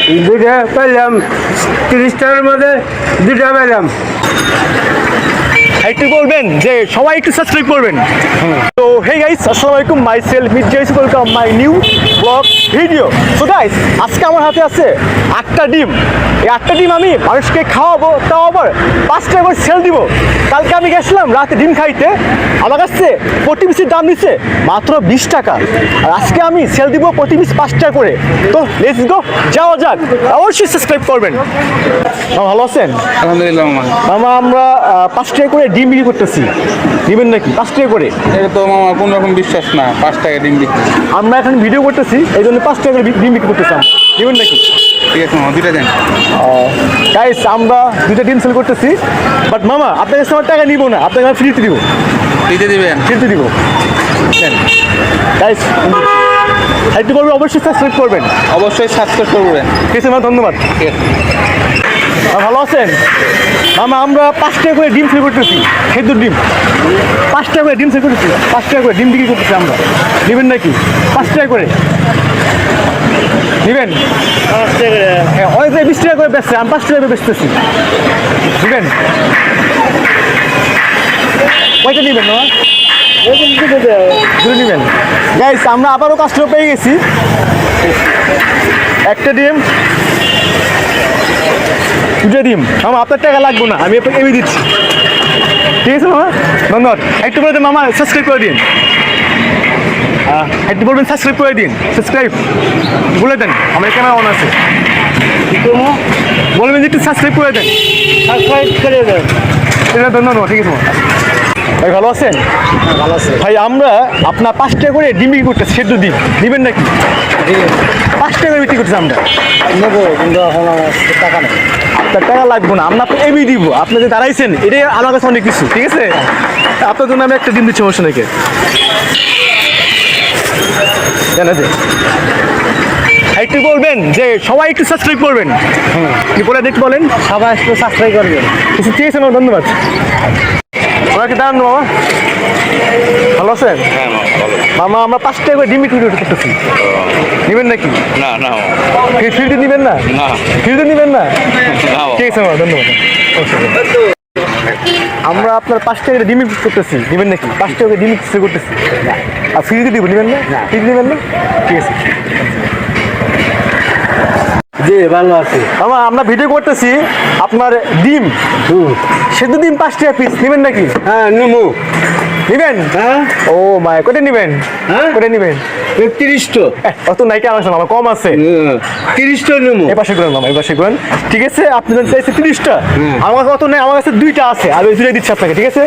দুইটা পেলাম, 30 টাকার মধ্যে দুইটা পেলাম। একটু বলবেন যে সবাই একটু সাবস্ক্রাইব করবেন। তো হে গাইস, আসসালামু আলাইকুম, my self Mirza Yusuf, welcome my new blog video. So guys, আজকে আমার হাতে আছে 8টা ডিম। এই 8টা ডিম আমি মানুষকে খাওয়াবো, তাও আবার 5 টাকা করে সেল দিব। কালকে আমি গেছিলাম রাতে ডিম খাইতে, আমার কাছে প্রতি পিসের দাম দিচ্ছে মাত্র 20 টাকা, আর আজকে আমি সেল দিব প্রতি পিস 5 টাকা করে। তো লেটস গো, যাওয়া যাক। অবশ্যই সাবস্ক্রাইব করবেন। ভালো আছেন? আলহামদুলিল্লাহ মামা। মামা, আমরা 5 টাকা করে ডিম বিক্রি করতেছি, দিবেন নাকি? 5 টাকা করে। এটা তো মামা কোন রকম বিশ্বাস না, 5 টাকা ডিম বিক্রি। আমরা এখন ভিডিও করতেছি, এই জন্য 5 টাকা করে ডিম বিক্রি করতেছি, দিবেন নাকি? ঠিক আছে মামা, দুইটা দেন। গাইস, আমরা 2টা ডিম সেল করতেছি, বাট মামা আপনার কাছে আমার টাকা নিব না, আপনাকে আমি ফ্রিতে দিব। দিতে দিবেন? ফ্রিতে দিব। গাইস, একটু বলবেন, অবশ্যই সাবস্ক্রাইব করবেন। অবশ্যই সাবস্ক্রাইব করবেন। ঠিক আছে মামা, ধন্যবাদ। ঠিক আছে। ভালো আছেন মামা? আমরা 5 টাকা করে ডিম সেল করতেছি, খেজুর ডিম। 5 টাকা করে ডিম সেল করতেছি, 5 টাকা করে ডিম বিক্রি করতেছি আমরা, নেবেন নাকি? 5 টাকা করে নেবেন? হ্যাঁ, অনেক 20 টাকা করে বেচছে, আমি 5 টাকা করে বেচতেছি, নেবেন? কয়টা নেবেন মামা? দুটো নেবেন। গাইস, আমরা আবারও কাস্টমার পেয়ে গেছি। একটা ডিম, 2টা ডিম। মামা আপনার টাকা লাগবে না, আমি আপনাকে এমনি দিচ্ছি। ঠিক আছে মামা, ধন্যবাদ। একটু বলে দেন মামা, সাবস্ক্রাইব করে দিন। একটু বলবেন সাবস্ক্রাইব করে দিন, সাবস্ক্রাইব বলে দেন, আমার ক্যামেরা অন আছে। বলবেন যে একটু সাবস্ক্রাইব করে দেন, সাবস্ক্রাইব করে দেন। এটা ধন্যবাদ। ঠিক আছে মামা। ভাই ভালো আছেন? ভালো আছে ভাই। আমরা আপনার 5 টাকা করে ডিম বিক্রি করতেছি, সেদ্ধ ডিম, দিবেন নাকি? 5 টাকা করে বিক্রি করতেছি আমরা, নেবো, কিন্তু এখন আমার টাকা নেই। আপনার টাকা লাগবে না, আমরা আপনাকে এমনি দিব। আপনি যে দাঁড়াইছেন, এটাই আমার কাছে অনেক কিছু। ঠিক আছে, আপনার জন্য আমি একটা ডিম দিচ্ছি অবশ্য নাকি, জানা যে। একটু বলবেন যে সবাই একটু সাবস্ক্রাইব করবেন। কি বলে দেখতে বলেন, সবাই একটু সাবস্ক্রাইব করবেন। কিছু ঠিক আছে মামা, ধন্যবাদ। আমাকে দাঁড়ান মামা। ভালো আছেন? হ্যাঁ মামা, ভালো। মামা, আমরা 5 টাকা করে ডিম বিক্রি করতেছি, নেবেন নাকি? না না ফ্রিতে নেবেন না? না। ফ্রিতে নেবেন না? না। ঠিক আছে মামা, ধন্যবাদ। আমরা আপনার 5 টাকা করে ডিম বিক্রি করতেছি, নেবেন নাকি? 5 টাকা করে ডিম বিক্রি করতেছি, আর ফ্রিতে দিব, নেবেন না? ফ্রিতে নেবেন না? ঠিক আছে। জি, ভালো আছে। মামা, আমরা ভিডিও করতেছি, আপনার ডিম, সেদ্ধ ডিম 5 টাকা পিস, নেবেন নাকি? হ্যাঁ, নেবো। নেবেন? হ্যাঁ। ও মাই, কোথায় নেবেন? হ্যাঁ, কোথায় নেবেন? 30টা। অত নাইকা আছে মামা, কম আছে। 30টা নেবো। এই পাশে করেন মামা, এই পাশে করেন। ঠিক আছে, আপনি যদি চাইছে 30টা, আমার কাছে অত নেই, আমার কাছে 2টা আছে, আর ওই 2টাই দিচ্ছি আপনাকে। ঠিক আছে,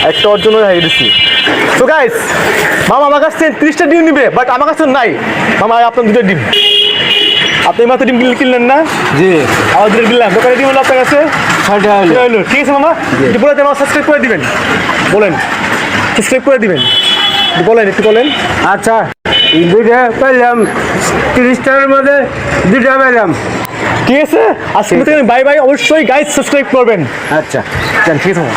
একটা অর্জন হয়ে দিচ্ছি। তো গাইস, মামা আমার কাছে 30টা ডিম নিবে, বাট আমার কাছে নাই মামা, আপনার 2টা ডিম। আপনি মাত্র ডিম কিনলেন না? জি, আমার 2টা কিনলাম, দোকানে ডিম হলো আপনার কাছে 6টা হলো। হলো। ঠিক আছে মামা, একটু বলে দেন, আমার সাবস্ক্রাইব করে দিবেন, বলেন সাবস্ক্রাইব করে দিবেন, বলেন একটু বলেন। আচ্ছা, দুইটা পেলাম, 30 টাকার মধ্যে দুইটা পেলাম। ঠিক আছে, আজকে বাই বাই। অবশ্যই গাইস সাবস্ক্রাইব করবেন। আচ্ছা, ঠিক আছে মামা।